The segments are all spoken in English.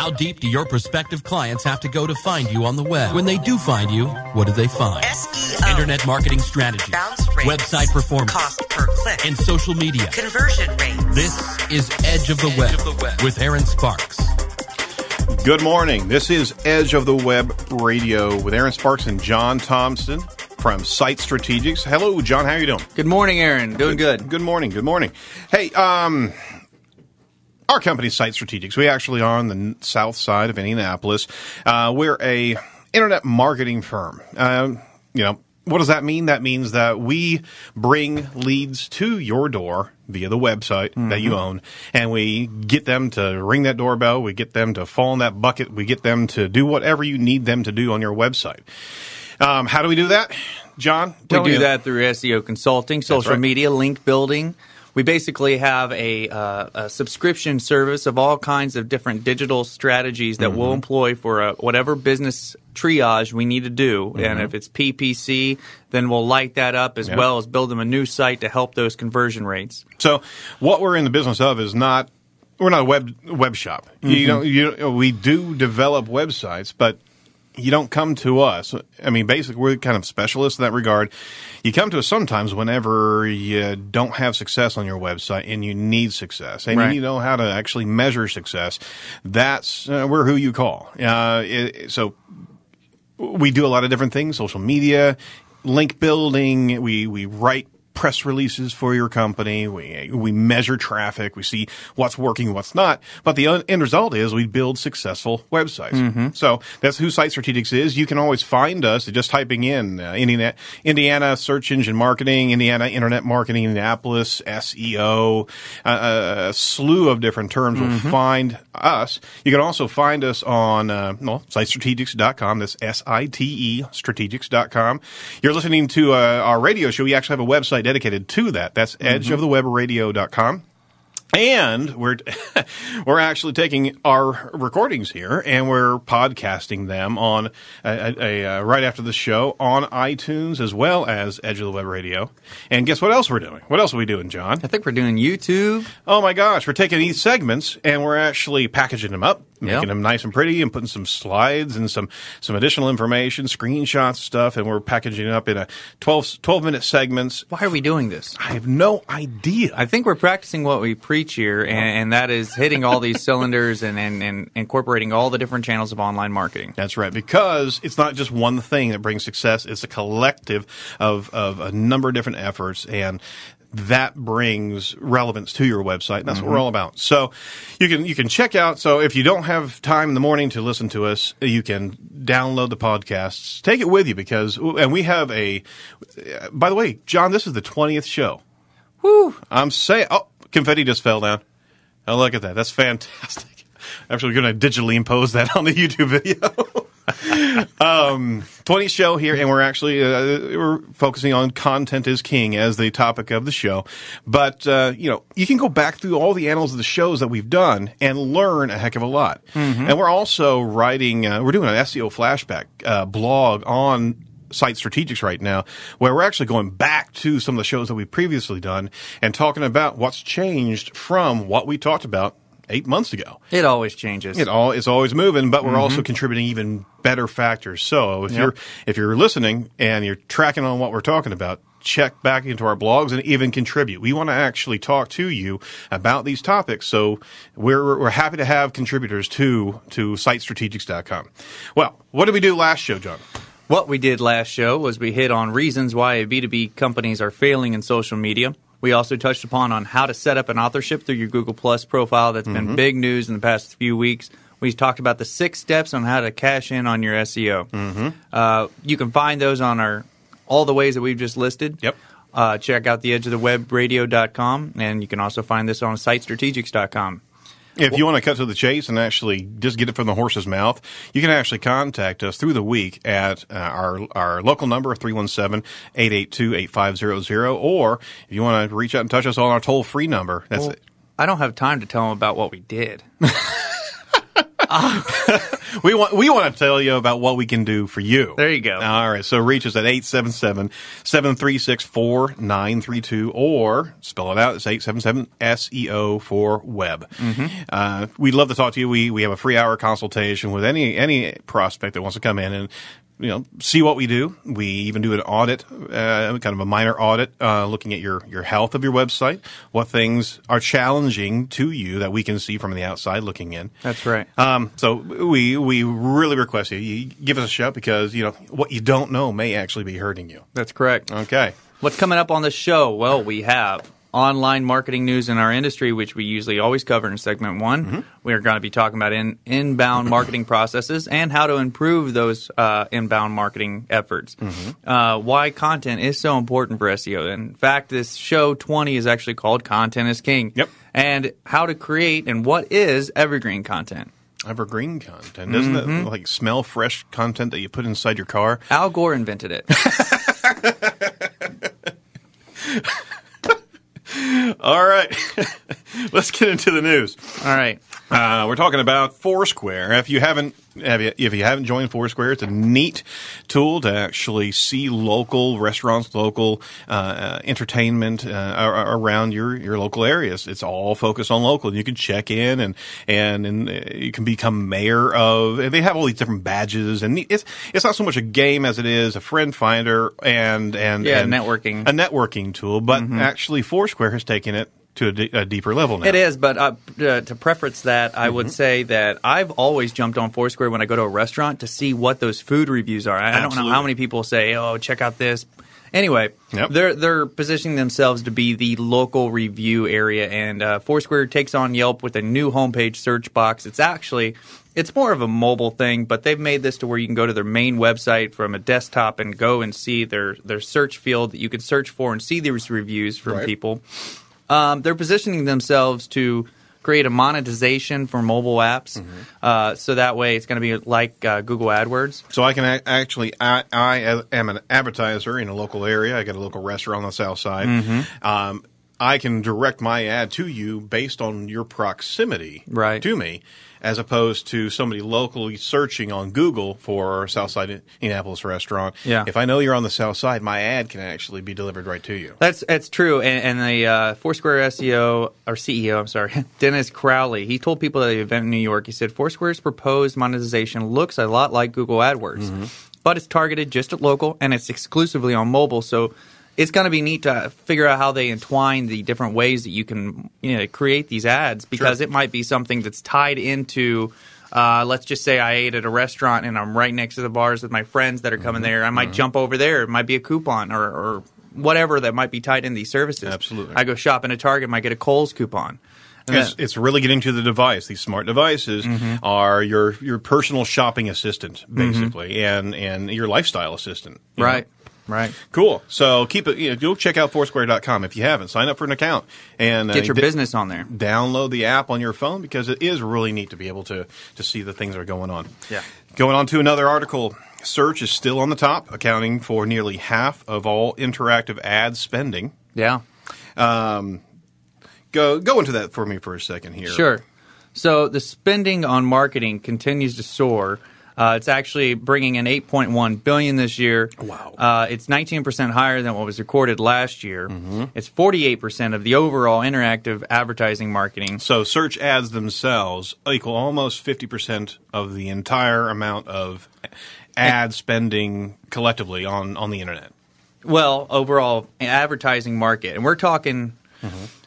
How deep do your prospective clients have to go to find you on the web? When they do find you, what do they find? SEO, Internet marketing strategies, bounce rates, website performance, cost per click, and social media. Conversion rates. This is Edge of the Web with Aaron Sparks. Good morning. This is Edge of the Web Radio with Aaron Sparks and John Thompson from Site Strategics. Hello, John. How are you doing? Good morning, Aaron. Doing good. Good morning. Good morning. Hey, our company, Site Strategics, we actually are on the south side of Indianapolis. We're a internet marketing firm. What does that mean? That means that we bring leads to your door via the website that you own, and we get them to ring that doorbell, we get them to fall in that bucket, we get them to do whatever you need them to do on your website. How do we do that, John? We do that through SEO consulting, social media, link building. We basically have a subscription service of all kinds of different digital strategies that we'll employ for whatever business triage we need to do. And if it's PPC, then we'll light that up as well as build them a new site to help those conversion rates. So what we're in the business of is we're not a web shop. We do develop websites, but you don't come to us. I mean, basically, we're kind of specialists in that regard. You come to us sometimes whenever you don't have success on your website and you need success, and you need to know how to actually measure success. That's we're who you call. So we do a lot of different things: social media, link building. We write press releases for your company. We measure traffic. We see what's working, what's not. But the end result is we build successful websites. So that's who Site Strategics is. You can always find us just typing in Indiana Search Engine Marketing, Indiana Internet Marketing, Indianapolis, SEO, a slew of different terms will find us. You can also find us on sitestrategics.com. That's SITE, strategics.com. You're listening to our radio show. We actually have a website dedicated to that. That's edgeofthewebradio.com. And we're actually taking our recordings here and we're podcasting them on right after the show on iTunes as well as Edge of the Web Radio. And guess what else we're doing? What else are we doing, John? I think we're doing YouTube. Oh my gosh, we're taking these segments and we're actually packaging them up, making them nice and pretty, and putting some slides and some additional information, screenshots, stuff, and we're packaging it up in a 12-minute segments. Why are we doing this? I have no idea. I think we're practicing what we preach here, and that is hitting all these cylinders and incorporating all the different channels of online marketing. That's right, because it's not just one thing that brings success. It's a collective of a number of different efforts, and that brings relevance to your website, and that's what we're all about. So you can check out. So if you don't have time in the morning to listen to us, you can download the podcasts. Take it with you and we have by the way, John, this is the 20th show. Woo! I'm saying, confetti just fell down. Oh, look at that. That's fantastic. Actually, we're going to digitally impose that on the YouTube video. 20th show here, and we're actually we're focusing on content is king as the topic of the show. But you can go back through all the annals of the shows that we've done and learn a heck of a lot. And we're also writing. We're doing an SEO flashback blog on Site Strategics right now, where we're actually going back to some of the shows that we've previously done and talking about what's changed from what we talked about 8 months ago. It always changes. It's always moving, but we're also contributing even better factors. So if you're listening and you're tracking on what we're talking about, check back into our blogs and even contribute. We want to actually talk to you about these topics, so we're happy to have contributors to sitestrategics.com. Well, what did we do last show, John? What we did last show was we hit on reasons why B2B companies are failing in social media. We also touched upon how to set up an authorship through your Google Plus profile. That's been big news in the past few weeks. We talked about the 6 steps on how to cash in on your SEO. You can find those on all the ways that we've just listed. Yep. Check out the edgeofthewebradio.com, and you can also find this on sitestrategics.com. If you want to cut to the chase and actually just get it from the horse's mouth, you can actually contact us through the week at our local number, 317-882-8500, or if you want to reach out and touch us on our toll-free number. That's it. I don't have time to tell them about what we did. We want to tell you about what we can do for you. There you go. All right. So reach us at 877-736-4932 or spell it out. It's 877-SEO for web. We'd love to talk to you. We have a free hour consultation with any prospect that wants to come in and see what we do. We even do an audit, kind of a minor audit, looking at your health of your website, what things are challenging to you that we can see from the outside looking in. That's right. So we really request you give us a shout because, what you don't know may actually be hurting you. That's correct. Okay. What's coming up on the show? Well, we have online marketing news in our industry, which we usually always cover in segment 1. We are going to be talking about inbound marketing processes and how to improve those inbound marketing efforts. Why content is so important for SEO. In fact, this show 20 is actually called Content is King. Yep. And how to create and what is evergreen content. Evergreen content. Doesn't that like smell fresh content that you put inside your car? Al Gore invented it. All right. Let's get into the news. All right. We're talking about Foursquare. If you haven't joined Foursquare, it's a neat tool to actually see local restaurants, local entertainment around your local areas. It's all focused on local. You can check in and you can become mayor of. They have all these different badges, and it's not so much a game as it is a friend finder and networking, a networking tool. But actually, Foursquare has taken it to a deeper level now. It is, but to preface that, I would say that I've always jumped on Foursquare when I go to a restaurant to see what those food reviews are. I don't know how many people say, "Oh, check out this." Anyway, they're positioning themselves to be the local review area, and Foursquare takes on Yelp with a new homepage search box. It's more of a mobile thing, but they've made this to where you can go to their main website from a desktop and go and see their search field that you can search for and see these reviews from people. They're positioning themselves to create a monetization for mobile apps, so that way it's going to be like Google AdWords. So I can I am an advertiser in a local area. I got a local restaurant on the south side. I can direct my ad to you based on your proximity to me, as opposed to somebody locally searching on Google for Southside Indianapolis restaurant. Yeah. If I know you're on the south side, my ad can actually be delivered right to you. That's true. And the Foursquare CEO, Dennis Crowley, he told people at the event in New York, he said, Foursquare's proposed monetization looks a lot like Google AdWords, but it's targeted just at local and it's exclusively on mobile. So it's going to be neat to figure out how they entwine the different ways that you can create these ads, because it might be something that's tied into, let's just say I ate at a restaurant and I'm right next to the bars with my friends that are coming there. I might jump over there. It might be a coupon or whatever that might be tied in these services. Absolutely. I go shopping at Target, might get a Kohl's coupon. It's really getting to the device. These smart devices are your personal shopping assistant, basically, and your lifestyle assistant. Right. Cool. So keep it. Go check out Foursquare.com if you haven't. Sign up for an account and get your business on there. Download the app on your phone, because it is really neat to be able to see the things that are going on. Yeah. Going on to another article. Search is still on the top, accounting for nearly half of all interactive ad spending. Yeah. Go into that for me for a second here. Sure. So the spending on marketing continues to soar. It's actually bringing in $8.1 billion this year. Wow! It's 19% higher than what was recorded last year. It's 48% of the overall interactive advertising marketing. So search ads themselves equal almost 50% of the entire amount of ad spending collectively on the internet. Well, overall advertising market, and we're talking.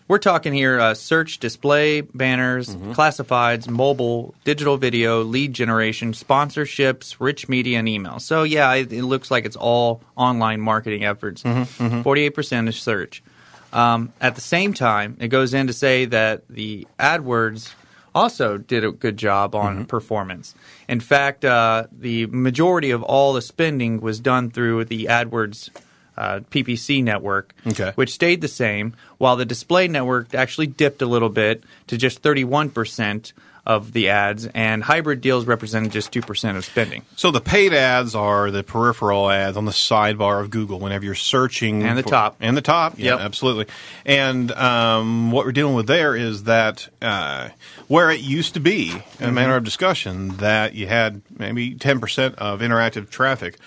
We're talking here search, display, banners, classifieds, mobile, digital video, lead generation, sponsorships, rich media, and email. So, yeah, it looks like it's all online marketing efforts. 48% is search. At the same time, it goes in to say that the AdWords also did a good job on performance. In fact, the majority of all the spending was done through the AdWords PPC network, which stayed the same, while the display network actually dipped a little bit to just 31% of the ads, and hybrid deals represented just 2% of spending. So the paid ads are the peripheral ads on the sidebar of Google whenever you're searching. And the top. And the top, yeah, Yep. absolutely. And what we're dealing with there is that where it used to be, in a manner of discussion, that you had maybe 10% of interactive traffic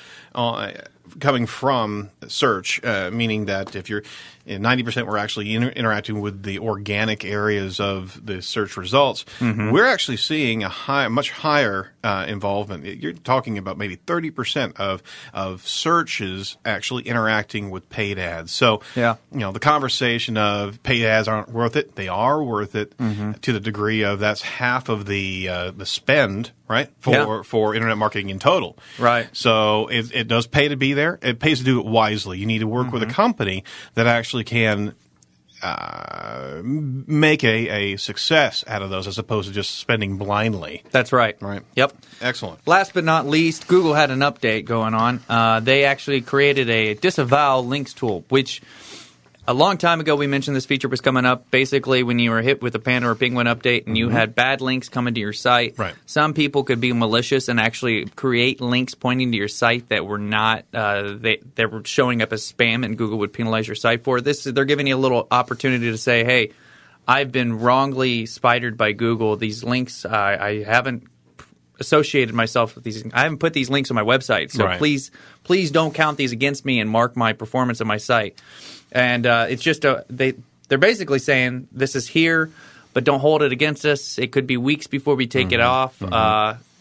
coming from search, meaning that if you're 90% were actually interacting with the organic areas of the search results. We're actually seeing a much higher involvement. You're talking about maybe 30% of searches actually interacting with paid ads. So, the conversation of paid ads aren't worth it. They are worth it to the degree of that's half of the spend, right, for internet marketing in total. Right. So it does pay to be there. It pays to do it wisely. You need to work with a company that actually can make a success out of those as opposed to just spending blindly. That's right. Right. Yep. Excellent. Last but not least, Google had an update going on. They actually created a disavow links tool, which a long time ago we mentioned this feature was coming up. Basically, when you were hit with a Panda or Penguin update and you had bad links coming to your site, some people could be malicious and actually create links pointing to your site that were not they were showing up as spam, and Google would penalize your site for this. They're giving you a little opportunity to say, "Hey, I've been wrongly spidered by Google. These links, I haven't associated myself with these. I haven't put these links on my website, so please don't count these against me and mark my performance of my site." And it's just they're basically saying this is here, but don't hold it against us. It could be weeks before we take it off,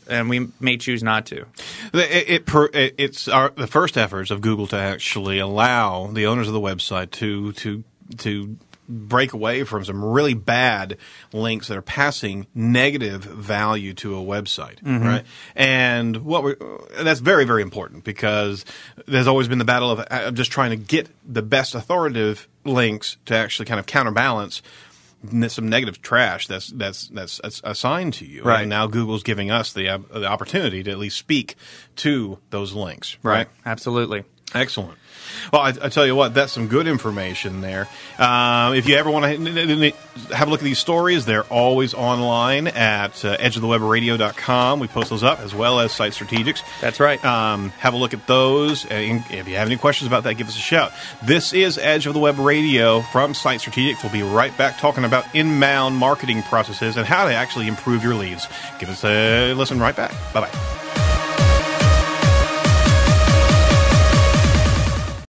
and we may choose not to. It's the first efforts of Google to actually allow the owners of the website to break away from some really bad links that are passing negative value to a website, right? And that's very, very important because there's always been the battle of just trying to get the best authoritative links to actually kind of counterbalance some negative trash that's assigned to you. Right. And now Google's giving us the opportunity to at least speak to those links, right? Absolutely. Excellent. Well, I tell you what, that's some good information there. If you ever want to have a look at these stories, they're always online at edgeofthewebradio.com. We post those up as well as Site Strategics. That's right. Have a look at those. And if you have any questions about that, give us a shout. This is Edge of the Web Radio from Site Strategics. We'll be right back talking about inbound marketing processes and how to actually improve your leads. Give us a listen right back. Bye-bye.